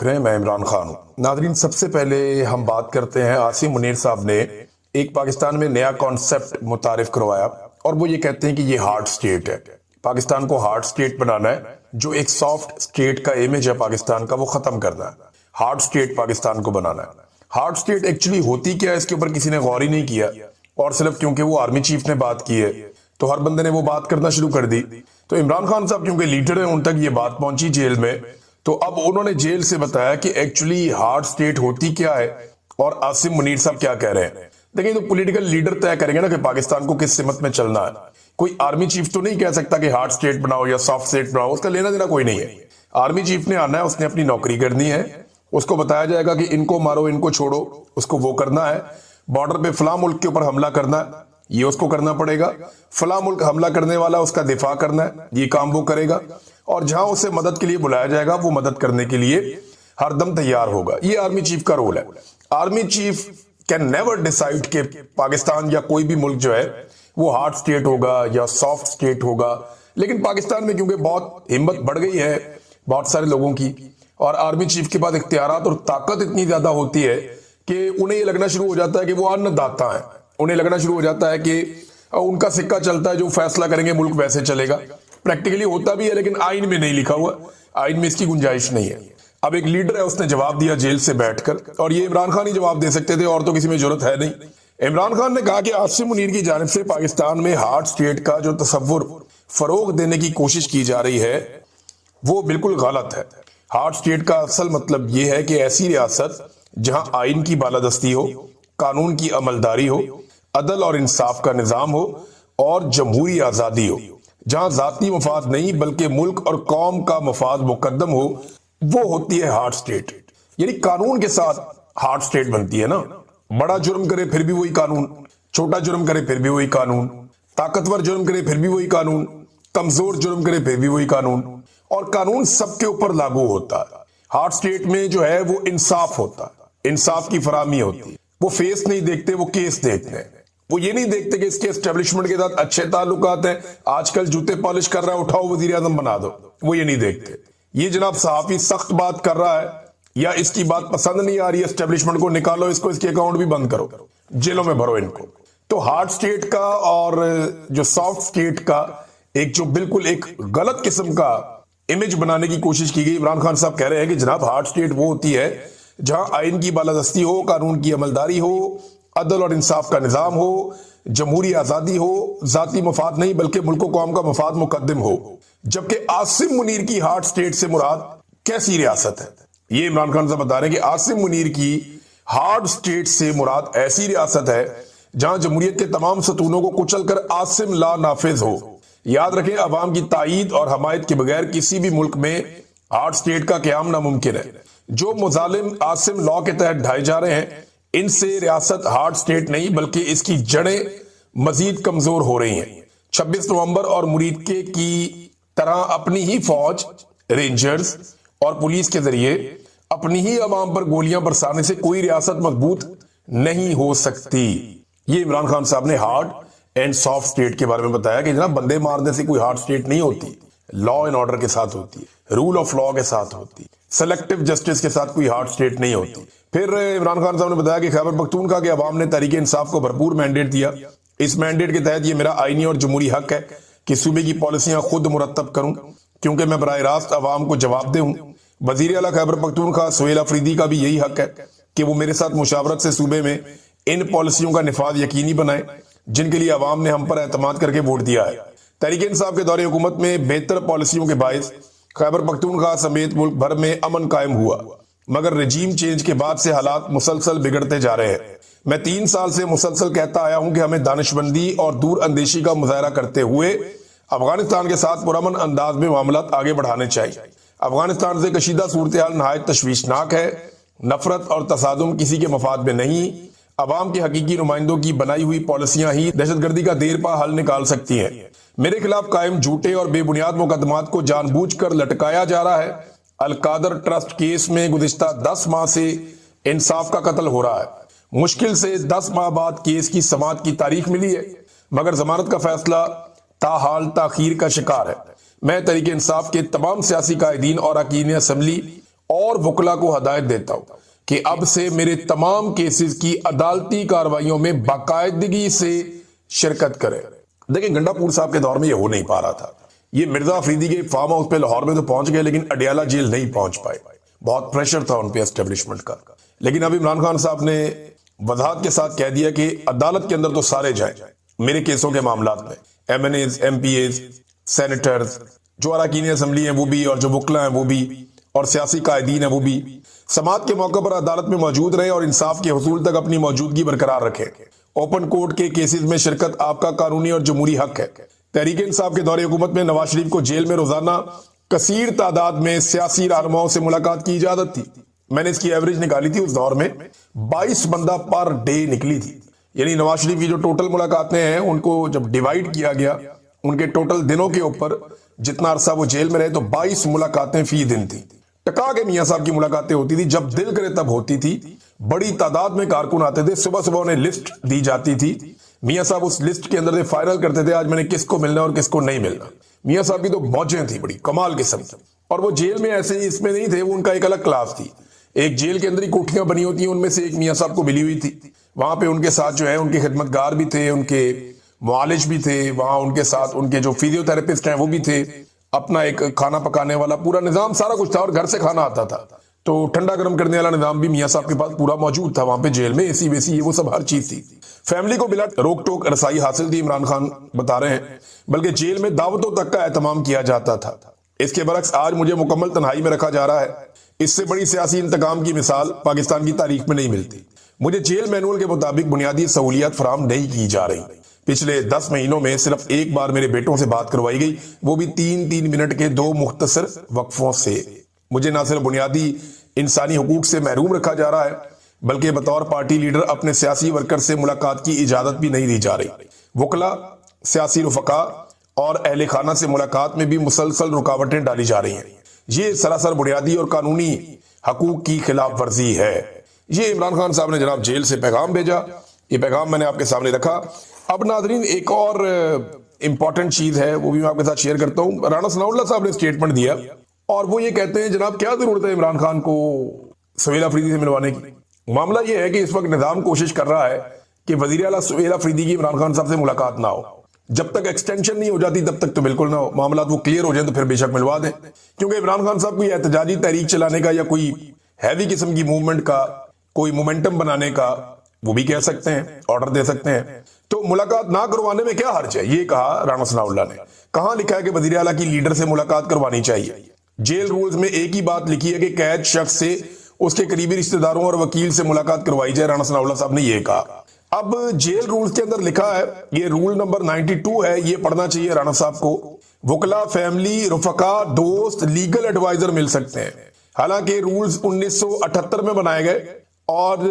मैं इमरान खान हूँ। नाजरीन, सबसे पहले हम बात करते हैं, आसिम मुनीर साहब ने एक पाकिस्तान में नया कॉन्सेप्ट मुतारिफ करवाया और वो ये कहते हैं कि ये हार्ड स्टेट है। पाकिस्तान को हार्ड स्टेट बनाना है, जो एक सॉफ्ट स्टेट का इमेज है पाकिस्तान का वो खत्म करना है। हार्ड स्टेट पाकिस्तान को बनाना है। हार्ड स्टेट एक्चुअली होती क्या है, इसके ऊपर किसी ने गौर ही नहीं किया और सिर्फ क्योंकि वो आर्मी चीफ ने बात की है तो हर बंदे ने वो बात करना शुरू कर दी। तो इमरान खान साहब क्योंकि लीडर हैं, उन तक ये बात पहुंची जेल में, तो अब उन्होंने जेल से बताया कि एक्चुअली हार्ड स्टेट होती क्या है और आसिम मुनीर साहब क्या कह रहे हैं। देखिए, तो पॉलिटिकल लीडर तय करेंगे ना कि पाकिस्तान को किस सिमत में चलना है। कोई आर्मी चीफ तो नहीं कह सकता कि हार्ड स्टेट बनाओ या सॉफ्ट स्टेट बनाओ, उसका लेना देना कोई नहीं है। आर्मी चीफ ने आना है, उसने अपनी नौकरी करनी है, उसको बताया जाएगा कि इनको मारो इनको छोड़ो, उसको वो करना है। बॉर्डर पे फला मुल्क के ऊपर हमला करना है, ये उसको करना पड़ेगा। फला मुल्क हमला करने वाला, उसका दिफा करना है, ये काम वो करेगा। और जहां उसे मदद के लिए बुलाया जाएगा वो मदद करने के लिए हरदम तैयार होगा। ये आर्मी चीफ का रोल है। Army chief can never decide कि पाकिस्तान या कोई भी मुल्क जो है वो हार्ड स्टेट होगा या सॉफ्ट स्टेट होगा। लेकिन पाकिस्तान में क्योंकि बहुत हिम्मत बढ़ गई है बहुत सारे लोगों की, और आर्मी चीफ के पास इख्तियारात और ताकत इतनी ज्यादा होती है कि उन्हें ये लगना शुरू हो जाता है कि वो अन्नदाता है। उन्हें लगना शुरू हो जाता है कि उनका सिक्का चलता है, जो फैसला करेंगे मुल्क वैसे चलेगा। प्रैक्टिकली होता भी है लेकिन आइन में नहीं लिखा हुआ, आइन में इसकी गुंजाइश नहीं है। अब एक लीडर है, उसने जवाब दिया जेल से बैठकर, और ये इमरान खान ही जवाब दे सकते थे और तो किसी में जरूरत है नहीं। इमरान खान ने कहा कि आसिम मुनीर की जानिब से पाकिस्तान में हार्ड स्टेट का जो तस्वुर फरोग देने की कोशिश की जा रही है वो बिल्कुल गलत है। हार्ड स्टेट का असल मतलब यह है कि ऐसी रियासत जहां आइन की बालादस्ती हो, कानून की अमलदारी हो, अदल और इंसाफ का निजाम हो और जमहूरी आजादी हो, जहां जाती मफाद नहीं बल्कि मुल्क और कौम का मफाद मुकद्दम हो, वो होती है हार्ड स्टेट। यानी कानून के साथ हार्ड स्टेट बनती है ना। बड़ा जुर्म करे फिर भी वही कानून, छोटा जुर्म करे फिर भी वही कानून, ताकतवर जुर्म करे फिर भी वही कानून, कमजोर जुर्म करे फिर भी वही कानून, और कानून सबके ऊपर लागू होता है। हार्ड स्टेट में जो है वो इंसाफ होता है, इंसाफ की फराहमी होती है। वो फेस नहीं देखते, वो केस देखते हैं। वो ये नहीं देखते कि इसके एस्टेब्लिशमेंट के साथ अच्छे ताल्लुकात हैं, आजकल जूते पॉलिश कर रहा है, उठाओ वजीर आजम बना दो। वो ये नहीं देखते। ये जनाब सहाफी सख्त बात कर रहा है या इसकी बात पसंद नहीं आ रही है एस्टेब्लिशमेंट को, निकालो इसको, इसके अकाउंट भी बंद करो, जेलों में भरो इनको। तो हार्ड स्टेट का और जो सॉफ्ट स्टेट का एक जो बिल्कुल एक गलत किस्म का इमेज बनाने की कोशिश की गई। इमरान खान साहब कह रहे हैं कि जनाब हार्ड स्टेट वो होती है जहां आइन की बालादस्ती हो, कानून की अमलदारी हो, अदल और इंसाफ का निजाम हो, जमहूरी आजादी हो, जाती मफाद नहीं बल्कि मुल्क कौम का मफाद मुकद्दम हो। जबकि आसिम मुनीर की हार्ड स्टेट से मुराद कैसी रियासत है? ये इमरान खान साहब बता रहे हैं कि आसिम मुनीर की हार्ड स्टेट से मुराद ऐसी रियासत है जहां जमहूरियत के तमाम सतूनों को कुचल कर आसिम ला नाफिज हो। याद रखें, अवाम की ताईद और हमायत के बगैर किसी भी मुल्क में हार्ड स्टेट का क्याम नामुमकिन है। जो मुजालिम आसिम लॉ के तहत ढाए जा रहे हैं, इनसे रियासत हार्ड स्टेट नहीं बल्कि इसकी जड़ें मजीद कमजोर हो रही हैं। 26 नवंबर और मुरीदके की तरह अपनी ही फौज, रेंजर्स और पुलिस के जरिए अपनी ही अवाम पर गोलियां बरसाने से कोई रियासत मजबूत नहीं हो सकती। ये इमरान खान साहब ने हार्ड एंड सॉफ्ट स्टेट के बारे में बताया कि जनाब बंदे मारने से कोई हार्ड स्टेट नहीं होती, लॉ एंड ऑर्डर के साथ होती है, रूल ऑफ लॉ के साथ होती है, सेलेक्टिव जस्टिस के साथ कोई हार्ड स्टेट नहीं होती। फिर इमरान खान साहब ने बताया कि खैबर पख्तूनख्वा के अवाम ने तहरीक इंसाफ को भरपूर मैंडेट दिया। इस मैंडेट के तहत ये मेरा आईनी और जमहूरी हक है कि सूबे की पॉलिसियां खुद मुरतब करूं, क्योंकि मैं बराह रास्त अवाम को जवाबदेह हूं। वजीर आला खैबर पख्तूनख्वा सुहेल अफरीदी का भी यही हक है कि वो मेरे साथ मुशावरत से सूबे में इन पॉलिसियों का निफाज यकीनी बनाए जिनके लिए अवाम ने हम पर एतमाद करके वोट दिया है। तहरीक इंसाफ के दौरे हुकूमत में बेहतर पॉलिसियों के बायस खैबर पख्तूनख्वा समेत मुल्क भर में अमन कायम हुआ, मगर रजीम चेंज के बाद से हालात मुसलसल बिगड़ते जा रहे हैं। मैं 3 साल से मुसलसल कहता आया हूं कि हमें दानिशमंदी और दूर अंदेशी का मुजाहरा करते हुए अफगानिस्तान के साथ पुरअमन अंदाज में मामलात आगे बढ़ाने चाहिए। अफगानिस्तान से कशीदा सूरत हाल नहायत तशवीशनाक है। नफरत और तसादुम किसी के मफाद में नहीं। अवाम के हकीकी नुमाइंदों की बनाई हुई पॉलिसियां ही दहशतगर्दी का देर पा हल निकाल सकती हैं। मेरे खिलाफ कायम झूठे और बेबुनियाद मुकदमात को जानबूझकर लटकाया जा रहा है। अलकादर ट्रस्ट केस में गुज़िश्ता 10 माह से इंसाफ का कत्ल हो रहा है। मुश्किल से 10 माह बाद केस की समाअत की तारीख मिली है, मगर जमानत का फैसला ताहाल ताखीर का शिकार है। मैं तहरीक इंसाफ के तमाम सियासी कायदीन और अरकान असम्बली और वकला को हदायत देता हूं कि अब से मेरे तमाम केसेस की अदालती कार्रवाइयों में बाकायदगी से शिरकत करें। देखिए, गंडापुर साहब के दौर में ये हो नहीं पा रहा था। ये मिर्जा अफरीदी के फार्म हाउस पे लाहौर में तो पहुंच गए, लेकिन अडियाला जेल नहीं पहुंच पाए। बहुत प्रेशर था उन पे एस्टेब्लिशमेंट का। लेकिन अब इमरान खान साहब ने वजाहत के साथ कह दिया कि अदालत के अंदर तो सारे जाएं मेरे केसों के मामलात में, MNAs, MPAs, सेनेटर्स, जो अरकान असम्बली हैं वो भी, और जो वकला हैं वो भी, और सियासी कायदीन है वो भी, समाअत के मौके पर अदालत में मौजूद रहे और इंसाफ के हुसूल तक अपनी मौजूदगी बरकरार रखें। ओपन कोर्ट के केसेस में शिरकत आपका कानूनी और जमहूरी हक है। तहरीक इंसाफ के दौरे हुकूमत में नवाज शरीफ को जेल में रोजाना कसीर तादाद में सियासी रहनुमाओं से मुलाकात की इजाजत थी। मैंने इसकी एवरेज निकाली थी, उस दौर में 22 बंदा पर डे निकली थी। यानी नवाज शरीफ की जो टोटल मुलाकातें हैं उनको जब डिवाइड किया गया उनके टोटल दिनों के ऊपर, जितना अरसा वो जेल में रहे, तो 22 मुलाकातें फी दिन थी। टका के मियां साहब की मुलाकातें होती थी, जब दिल करे तब होती थी। बड़ी तादाद में कारकुन आते थे, सुबह सुबह उन्हें लिस्ट दी जाती थी। मियां साहब उस लिस्ट के अंदर से फाइनल करते थे आज मैंने किसको मिलना और किसको नहीं मिलना। मियां साहब की तो मौजें थी बड़ी कमाल किस्म की। और वो जेल में ऐसे ही इसमें नहीं थे, वो उनका एक अलग क्लास थी। एक जेल के अंदर ही कोठियां बनी होती हैं, उनमें से एक मियां साहब को मिली हुई थी। वहां पे उनके साथ जो है उनके खिदमतगार भी थे, उनके मुआलिज भी थे, वहां उनके साथ उनके जो फिजियोथेरेपिस्ट हैं वो भी थे, अपना एक खाना पकाने वाला पूरा निजाम सारा कुछ था, और घर से खाना आता था। तो ठंडा गर्म करने वाला निजाम भी मियां साहब के पास पूरा मौजूद था वहां पे जेल में। एसी वेसी ये वो सब हर चीज थी। फैमिली को बिला रोक टोक रसाई हासिल थी, इमरान खान बता रहे हैं, बल्कि जेल में दावतों तक का एहतमाम किया जाता था। इसके बरक्स आज मुझे मुकम्मल तन्हाई में रखा जा रहा है। इससे बड़ी सियासी इंतकाम की मिसाल पाकिस्तान की तारीख में नहीं मिलती। मुझे जेल मैनुअल के मुताबिक बुनियादी सहूलियात फराम नहीं की जा रही। पिछले 10 महीनों में सिर्फ एक बार मेरे बेटों से बात करवाई गई, वो भी 3-3 मिनट के 2 मुख्तसर वक्फों से। मुझे ना सिर्फ बुनियादी इंसानी हुकूक से महरूम रखा जा रहा है, बल्कि बतौर पार्टी लीडर अपने सियासी वर्कर से मुलाकात की इजाजत भी नहीं दी जा रही। वकला, सियासी रुफका और अहले खाना से मुलाकात में भी मुसलसल रुकावटें डाली जा रही हैं। ये सरासर बुनियादी और कानूनी हकूक की खिलाफ वर्जी है। ये इमरान खान साहब ने जनाब जेल से पैगाम भेजा, ये पैगाम मैंने आपके सामने रखा। अब नाजरीन, एक और इंपॉर्टेंट चीज है, वो भी मैं आपके साथ शेयर करता हूं। राणा सनाउल्लाह साहब ने स्टेटमेंट दिया और वो ये कहते हैं, जनाब क्या जरूरत है इमरान खान को सुहेल अफरीदी से मिलवाने की। मामला ये है कि इस वक्त निजाम कोशिश कर रहा है कि वजीर आला सुहेल अफरीदी की इमरान खान साहब से मुलाकात ना हो। जब तक एक्सटेंशन नहीं हो जाती तब तक तो बिल्कुल ना हो। मामला वो क्लियर हो जाए तो फिर बेशक मिलवा दें, क्योंकि इमरान खान साहब कोई एहतजाजी तहरीक चलाने का या कोई हैवी किस्म की मूवमेंट का, कोई मोमेंटम बनाने का वो भी कह सकते हैं, ऑर्डर दे सकते हैं। तो मुलाकात ना करवाने में क्या हर्ज है, ये कहा राणा सनाउल्लाह ने। कहां लिखा है कि वजीर आला की लीडर से मुलाकात करवानी चाहिए? जेल रूल्स में एक ही बात लिखी है कि कैद शख्स से उसके करीबी रिश्तेदारों और वकील से मुलाकात करवाई जाए। राणा सनाउल्लाह साहब ने यह कहा। अब जेल रूल्स के अंदर लिखा है, ये रूल नंबर 92 है, ये पढ़ना चाहिए राणा साहब को। वकला, फैमिली, रुफका, दोस्त, लीगल एडवाइजर मिल सकते हैं। हालांकि रूल्स 1978 में बनाए गए। और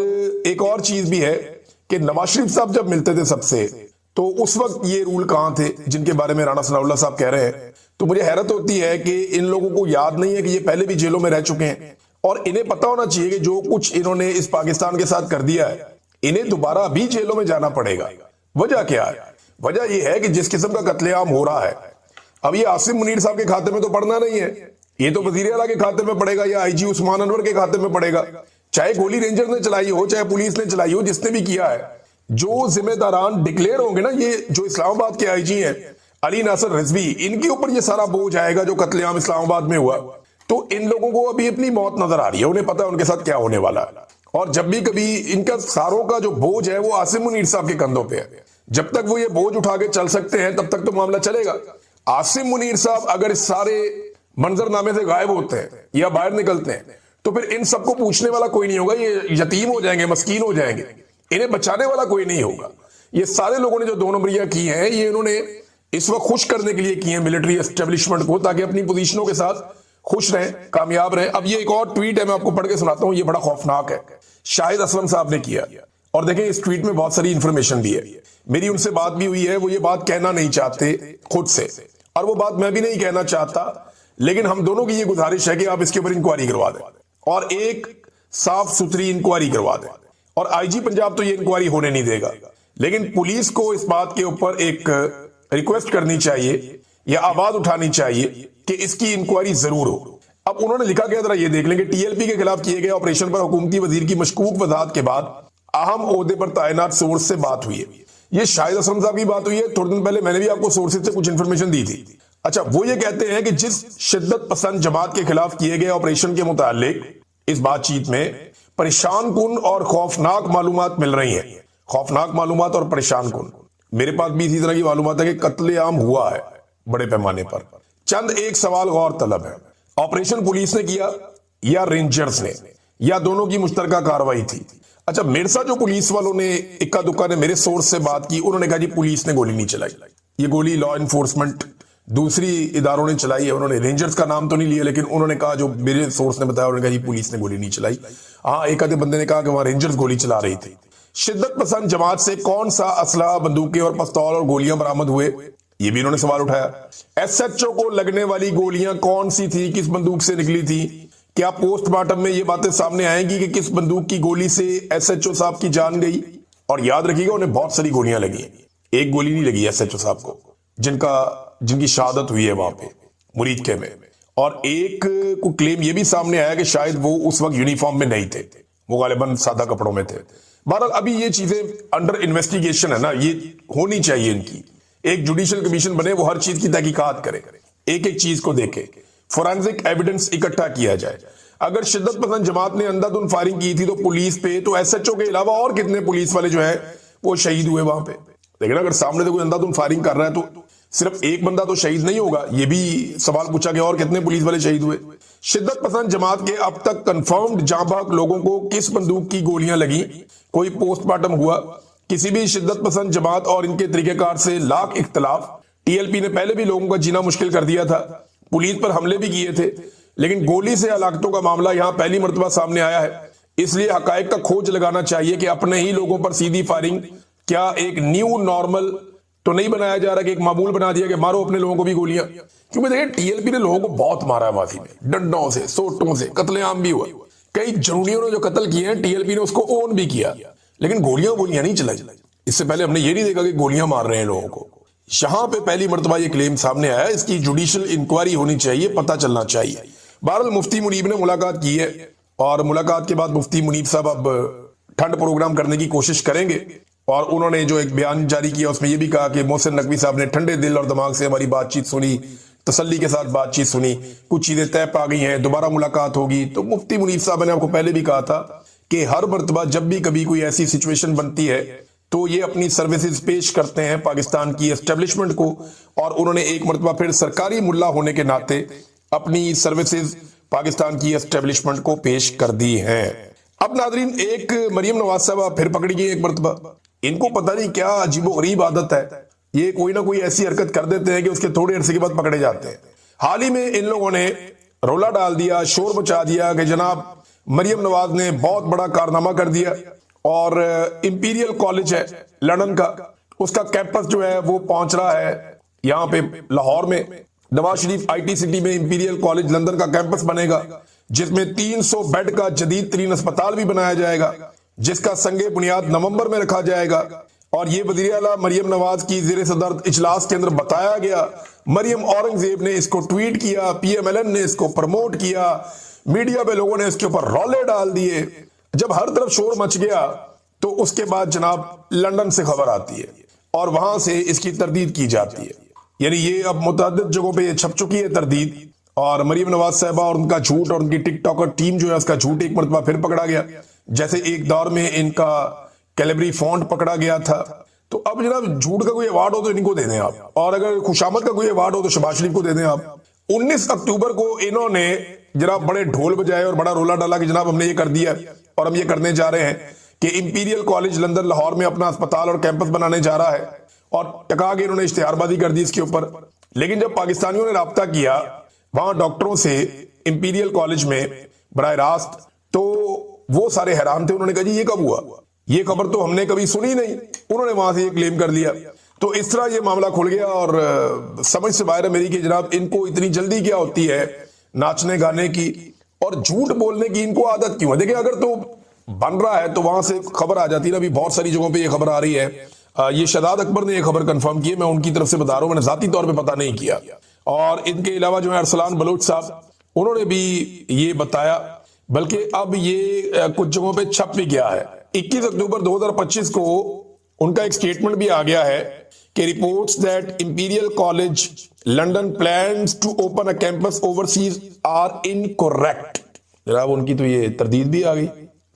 एक और चीज भी है कि नवाज शरीफ साहब जब मिलते थे सबसे, तो उस वक्त ये रूल कहां थे जिनके बारे में राणा सनाउल्लाह साहब कह रहे हैं। तो मुझे हैरत होती है कि इन लोगों को याद नहीं है कि ये पहले भी जेलों में रह चुके हैं, और इन्हें पता होना चाहिए कि जो कुछ इन्होंने इस पाकिस्तान के साथ कर दिया है, इन्हें दोबारा भी जेलों में जाना पड़ेगा। वजह क्या है? वजह यह है कि जिस किस्म का कत्लेआम हो रहा है, अब ये आसिम मुनीर साहब के खाते में तो पड़ना नहीं है, ये तो वजीर आला के खाते में पड़ेगा या IG उस्मान अनवर के खाते में पड़ेगा। चाहे गोली रेंजर ने चलाई हो, चाहे पुलिस ने चलाई हो, जिसने भी किया है, जो जिम्मेदारान डिक्लेयर होंगे ना, ये जो इस्लामाबाद के IG हैं अली नासर रिजवी, इनके ऊपर ये सारा बोझ आएगा जो कत्लेआम इस्लामाबाद में हुआ। तो इन लोगों को अभी अपनी मौत नजर आ रही है, उन्हें पता है उनके साथ क्या होने वाला है। और जब भी कभी इनका सारों का जो बोझ है वो आसिम मुनीर साहब के कंधों पे है। जब तक वो ये बोझ उठा के चल सकते हैं तब तक तो मामला चलेगा। आसिम मुनीर साहब अगर इस सारे मंजरनामे से गायब होते हैं या बाहर निकलते हैं तो फिर इन सबको पूछने वाला कोई नहीं होगा। ये यतीम हो जाएंगे, मस्कीन हो जाएंगे, इन्हें बचाने वाला कोई नहीं होगा। ये सारे लोगों ने जो 2 नंबरियां की हैं, ये इन्होंने इस वक्त खुश करने के लिए की है मिलिट्री एस्टेब्लिशमेंट को, ताकि अपनी पोजीशनों के साथ खुश रहें, कामयाब रहें। अब ये एक और ट्वीट है, मैं आपको पढ़ के सुनाता हूं, ये बड़ा खौफनाक है। शाहिद असलम साहब ने किया, और देखें इस ट्वीट में बहुत सारी इंफॉर्मेशन भी है। मेरी उनसे बात भी हुई है, वो ये बात कहना नहीं चाहते खुद से, और वो बात मैं भी नहीं कहना चाहता, लेकिन हम दोनों की ये गुजारिश है कि आप इसके ऊपर इंक्वायरी करवा दें और एक साफ सुथरी इंक्वायरी करवा दें। और IG पंजाब तो ये इंक्वायरी होने नहीं देगा, लेकिन पुलिस को इस बात के ऊपर एक रिक्वेस्ट करनी चाहिए या आवाज उठानी चाहिए कि इसकी इंक्वायरी जरूर हो। अब उन्होंने लिखा गया, जरा ये देख लेंगे। टीएलपी के खिलाफ किए गए ऑपरेशन पर हुकूमती वजीर की मशकूक वजाहत के बाद अहम ओहदे पर तैनात सोर्स से बात हुई है। ये शाहिद असलम साहब की बात हुई है। थोड़े दिन पहले मैंने भी आपको सोर्सेज से कुछ इंफॉर्मेशन दी थी। अच्छा, वो ये कहते हैं कि जिस शिद्दत पसंद जमात के खिलाफ किए गए ऑपरेशन के मुतालिक इस बातचीत में परेशान कुन और खौफनाक मालूमात मिल रही हैं। खौफनाक मालूमात और परेशान कुन। मेरे पास भी इसी तरह की मालूमात है कि कत्लेआम हुआ है बड़े पैमाने पर। चंद एक सवाल गौर तलब है, ऑपरेशन पुलिस ने किया या रेंजर्स ने, या दोनों की मुश्तरका कार्रवाई थी? अच्छा, मेरे साथ जो पुलिस वालों ने इक्का दुक्का ने मेरे सोर्स से बात की, उन्होंने कहा जी पुलिस ने गोली नहीं चलाई, ये गोली लॉ इन्फोर्समेंट दूसरी इदारों ने चलाई है। उन्होंने रेंजर्स का नाम तो नहीं लिया, लेकिन उन्होंने कहा, जो मेरे सोर्स ने बताया, उन्होंने कहा जी पुलिस ने गोली नहीं चलाई। हाँ, एक आधे बंदे ने कहा कि वहां रेंजर्स गोली चला रही थी। शिद्दत पसंद जमात से कौन सा असला, बंदूकें और पिस्तौल और गोलियां बरामद हुए, ये भी इन्होंने सवाल उठाया। एसएचओ को लगने वाली गोलियां कौन सी थी, किस बंदूक से निकली थी? क्या पोस्टमार्टम में ये बातें सामने आएंगी कि किस बंदूक की गोली से एसएचओ साहब की जान गई? और याद रखिएगा, उन्हें बहुत सारी गोलियां लगी, एक गोली नहीं लगी एसएचओ साहब को, जिनकी शहादत हुई है वहां पे मुरीद के में। और एक को क्लेम ये भी सामने आया कि शायद वो उस वक्त यूनिफॉर्म में नहीं थे, वो गालिबन सादा कपड़ों में थे। बहरहाल अभी ये चीजें अंडर इन्वेस्टिगेशन है ना, ये होनी चाहिए इनकी। एक जुडिशियल कमीशन बने, वो हर चीज की तहकीकात करे, एक एक चीज को देखे, फोरेंसिक एविडेंस इकट्ठा किया जाए। अगर शिद्दत पसंद जमात ने अंधाधुंध फायरिंग की थी तो पुलिस पे, तो एसएचओ के अलावा और कितने पुलिस वाले जो है वो शहीद हुए वहां पे? लेकिन अगर सामने से कोई अंधाधुंध फायरिंग कर रहा है तो सिर्फ एक बंदा तो शहीद नहीं होगा, ये भी सवाल पूछा गया, और कितने पुलिस वाले शहीद हुए? शिद्दत पसंद जमात के अब तक कंफर्म्ड जांबाज लोगों को किस बंदूक की गोलियां लगी? कोई पोस्टमार्टम हुआ? किसी भी शिद्दत पसंद जमात और इनके तरीकेकार से लाख इख्तलाफ। टीएलपी ने पहले भी लोगों का जीना मुश्किल कर दिया था, पुलिस पर हमले भी किए थे, लेकिन गोली से हलाकतों का मामला यहां पहली मर्तबा सामने आया है। इसलिए हकायक का खोज लगाना चाहिए कि अपने ही लोगों पर सीधी फायरिंग क्या एक न्यू नॉर्मल तो नहीं बनाया जा रहा, कि एक मामूल बना दिया कि मारो अपने लोगों को भी गोलियां? क्योंकि देखिए, टीएलपी ने लोगों को बहुत मारा है माफी में, डंडों से, सोटों से, कत्लेआम भी हुआ। कई जरूरियों ने जो कत्ल किए हैं, टीएलपी ने उसको ओन भी किया, लेकिन गोलियां नहीं चलाई। इससे पहले हमने ये नहीं देखा कि गोलियां मार रहे हैं लोगों को। यहां पे पहली मर्तबा ये क्लेम सामने आया, इसकी जुडिशियल इंक्वायरी होनी चाहिए, पता चलना चाहिए। बहरहाल मुफ्ती मुनीब ने मुलाकात की है, और मुलाकात के बाद मुफ्ती मुनीब साहब अब ठंड प्रोग्राम करने की कोशिश करेंगे। और उन्होंने जो एक बयान जारी किया उसमें यह भी कहा कि मोहसिन नकवी साहब ने ठंडे दिल और दिमाग से हमारी बातचीत सुनी, तसल्ली के साथ बातचीत सुनी, कुछ चीजें तय पा गई हैं, दोबारा मुलाकात होगी। तो मुफ्ती मुनीब साहब ने आपको पहले भी कहा था कि हर मर्तबा जब भी कभी कोई ऐसी सिचुएशन बनती है तो ये अपनी सर्विसेज पेश करते हैं पाकिस्तान की एस्टेब्लिशमेंट को, और उन्होंने एक मर्तबा फिर सरकारी मुल्ला होने के नाते अपनी सर्विसेज पाकिस्तान की एस्टेब्लिशमेंट को पेश कर दी हैं। अब नादरीन, एक मरियम नवाज साहब फिर पकड़ी गई एक मर्तबा। इनको पता नहीं क्या अजीबोगरीब आदत है, ये कोई ना कोई ऐसी हरकत कर देते हैं कि उसके थोड़े अरसे के बाद पकड़े जाते हैं। हाल ही में इन लोगों ने रोला डाल दिया, शोर मचा दिया कि जनाब मरियम नवाज ने बहुत बड़ा कारनामा कर दिया, और इंपीरियल कॉलेज है लंदन का, उसका कैंपस जो है वो पहुंच रहा है यहां पे लाहौर में। नवाज शरीफ आईटी सिटी में इंपीरियल कॉलेज लंदन का कैंपस बनेगा, जिसमें 300 बेड का जदीद तरीन अस्पताल भी बनाया जाएगा, जिसका संगे बुनियाद नवंबर में रखा जाएगा। और ये वज़ीर आला मरियम नवाज की ज़ेरे सदर इजलास के अंदर बताया गया। मरियम औरंगजेब ने इसको ट्वीट किया, पीएमएलएन ने इसको प्रमोट किया, मीडिया पे लोगों ने इसके ऊपर रौले डाल दिए। जब हर तरफ शोर मच गया तो उसके बाद जनाब लंदन से खबर आती है और वहां से इसकी तरदीद की जाती है। यानी ये अब मुतअद्दिद जगहों पे ये छप चुकी है तरदीद, और मरियम नवाज साहबा और उनका झूठ और उनकी टिकटॉकर टीम जो है उसका झूठ एक मरतबा फिर पकड़ा गया। जैसे एक दौर में इनका कैलेबरी फॉन्ट पकड़ा गया था, तो अब जनाब झूठ का कोई अवार्ड हो तो इनको दे दें आप, और अगर खुशामद का कोई अवार्ड हो तो शहबाज शरीफ को दे दें आप। 19 अक्टूबर को इन्होंने जनाब बड़े ढोल बजाए और बड़ा रोला डाला कि जनाब हमने ये कर दिया और हम ये करने जा रहे हैं कि इंपीरियल कॉलेज लंदन लाहौर में अपना अस्पताल और कैंपस बनाने जा रहा है, और टका के इन्होंने इश्तिहारबाजी कर दी इसके ऊपर। लेकिन जब पाकिस्तानियों ने राब्ता किया वहां डॉक्टरों से इंपीरियल कॉलेज में बराह रास्त, तो वो सारे हैरान थे। उन्होंने कहा जी ये कब हुआ, ये खबर तो हमने कभी सुनी नहीं। उन्होंने वहां से ये क्लेम कर लिया। तो इस तरह ये मामला खुल गया, और समझ से बाहर है मेरी कि जनाब इनको इतनी जल्दी क्या होती है नाचने गाने की और झूठ बोलने की, इनको आदत क्यों है? देखिए, अगर तो बन रहा है तो वहां से खबर आ जाती है ना। अभी बहुत सारी जगहों पे ये खबर आ रही है। ये शहजाद अकबर ने ये खबर कंफर्म की है, मैं उनकी तरफ से बता रहा हूं, मैंने जाती तौर पे पता नहीं किया। और इनके अलावा जो है अरसलान बलोच साहब, उन्होंने भी ये बताया, बल्कि अब ये कुछ जगहों पे छप भी गया है। 21 अक्टूबर 2025 को उनका एक स्टेटमेंट भी आ गया है कि reports that Imperial College London plans to open a campus overseas are incorrect. जनाब उनकी तो ये तरदीद भी आ गई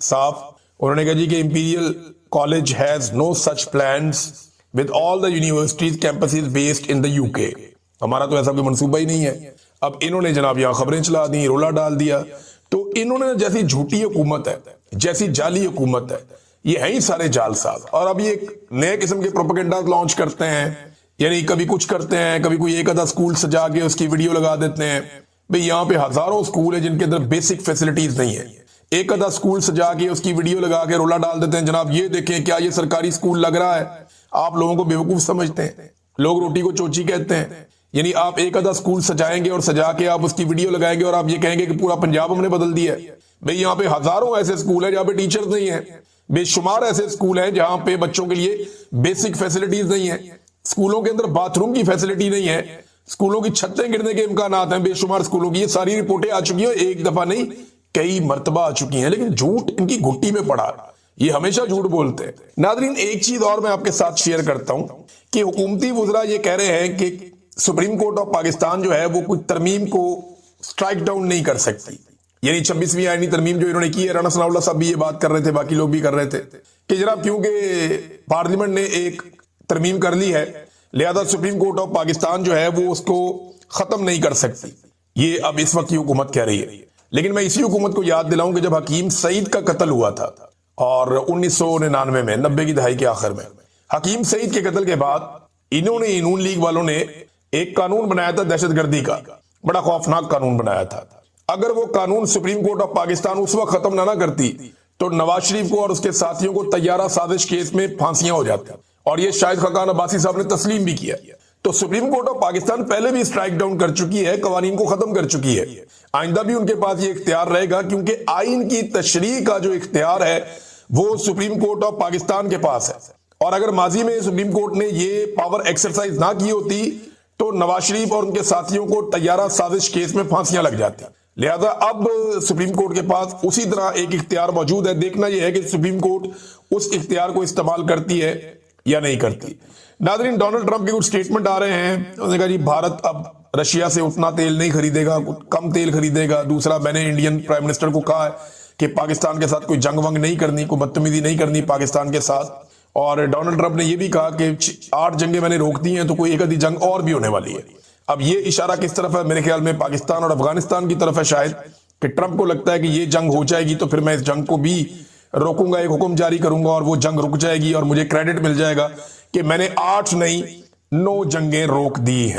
साफ। उन्होंने कहा जी कि Imperial College has no such plans with all the universities campuses based in the UK. हमारा तो ऐसा कोई मंसूबा ही नहीं है। अब इन्होंने जनाब यहां खबरें चला दी, रोला डाल दिया। तो इन्होंने जैसी झूठी हुकूमत है, जैसी जाली हुकूमत है, ये है ही सारे जालसाज। और अब ये एक नए किस्म के प्रोपेगेंडा लॉन्च करते हैं, यानी कभी कुछ करते हैं, कभी कोई एक आधा स्कूल सजा के उसकी वीडियो लगा देते हैं। भाई यहाँ पे हजारों स्कूल है जिनके अंदर बेसिक फैसिलिटीज नहीं है, एक आधा स्कूल सजा के उसकी वीडियो लगा के रोला डाल देते हैं। जनाब ये देखें क्या ये सरकारी स्कूल लग रहा है। आप लोगों को बेवकूफ समझते हैं, लोग रोटी को चोची कहते हैं। यानी आप एक आधा स्कूल सजाएंगे और सजा के आप उसकी वीडियो लगाएंगे और आप ये कहेंगे कि पूरा पंजाब हमने बदल दिया है। भाई यहाँ पे हजारों ऐसे स्कूल है जहां पे टीचर्स नहीं है, बेशुमार ऐसे स्कूल हैं जहां पे बच्चों के लिए बेसिक फैसिलिटीज नहीं है, स्कूलों के अंदर बाथरूम की फैसिलिटी नहीं है, स्कूलों की छतें गिरने के इम्कानात हैं बेशुमार स्कूलों की। ये सारी रिपोर्टें आ चुकी हैं, एक दफा नहीं कई मर्तबा आ चुकी हैं, लेकिन झूठ इनकी घुट्टी में पड़ा, ये हमेशा झूठ बोलते हैं। नादरीन एक चीज और मैं आपके साथ शेयर करता हूं कि हुकूमती वुज़रा ये कह रहे हैं कि सुप्रीम कोर्ट ऑफ पाकिस्तान जो है वो कुछ तरमीम को स्ट्राइक डाउन नहीं कर सकती। यानी 26वीं आईनी तरमीम जो इन्होंने की है, राणा सनाउल्लाह साहब भी ये बात कर रहे थे, बाकी लोग भी कर रहे थे कि जनाब क्योंकि पार्लियामेंट ने एक तरमीम कर ली है, लिहाजा सुप्रीम कोर्ट ऑफ पाकिस्तान जो है वो उसको खत्म नहीं कर सकती। ये अब इस वक्त की हुकूमत कह रही है। लेकिन मैं इसी हुकूमत को याद दिलाऊं कि जब हकीम सईद का कत्ल हुआ था और 1999 में, 90 की दहाई के आखिर में, हकीम सईद के कत्ल के बाद इन्होंने नून लीग वालों ने एक कानून बनाया था दहशतगर्दी का, बड़ा खौफनाक कानून बनाया था। अगर वो कानून सुप्रीम कोर्ट ऑफ पाकिस्तान उस वक्त खत्म ना करती तो नवाज शरीफ को और उसके साथियों को तैयारा साजिश केस में फांसियां हो जाती, और ये शाहिद खाकान अब्बासी साहब ने तस्लीम भी किया। तो सुप्रीम कोर्ट ऑफ पाकिस्तान पहले भी स्ट्राइक डाउन कर चुकी है, कवानीन को खत्म कर चुकी है। आइंदा भी उनके पास ये इख्तियार रहेगा, क्योंकि आइन की तशरीह का जो इख्तियार है वो सुप्रीम कोर्ट ऑफ पाकिस्तान के पास है। और अगर माजी में सुप्रीम कोर्ट ने ये पावर एक्सरसाइज ना की होती तो नवाज शरीफ और उनके साथियों को तैयारा साजिश केस में फांसियां लग जाती। लिहाजा अब सुप्रीम कोर्ट के पास उसी तरह एक इख्तियार मौजूद है। देखना यह है कि सुप्रीम कोर्ट उस इख्तियार को इस्तेमाल करती है या नहीं करती। नाज़रीन डोनाल्ड ट्रंप के कुछ स्टेटमेंट आ रहे हैं। उन्होंने कहा जी भारत अब रशिया से उतना तेल नहीं खरीदेगा, कम तेल खरीदेगा। दूसरा, मैंने इंडियन प्राइम मिनिस्टर को कहा है कि पाकिस्तान के साथ कोई जंग वंग नहीं करनी, कोई बदतमीजी नहीं करनी पाकिस्तान के साथ। और डोनाल्ड ट्रंप ने यह भी कहा कि 8 जंगें मैंने रोक दी हैं तो कोई एक आधी जंग और भी होने वाली है। अब ये इशारा किस तरफ है? मेरे ख्याल में पाकिस्तान और अफगानिस्तान की तरफ है शायद, कि ट्रंप को लगता है कि ये जंग हो जाएगी तो फिर मैं इस जंग को भी रोकूंगा, एक हुक्म जारी करूंगा और वो जंग रुक जाएगी और मुझे क्रेडिट मिल जाएगा कि मैंने 8 नहीं 9 जंगें रोक दी हैं।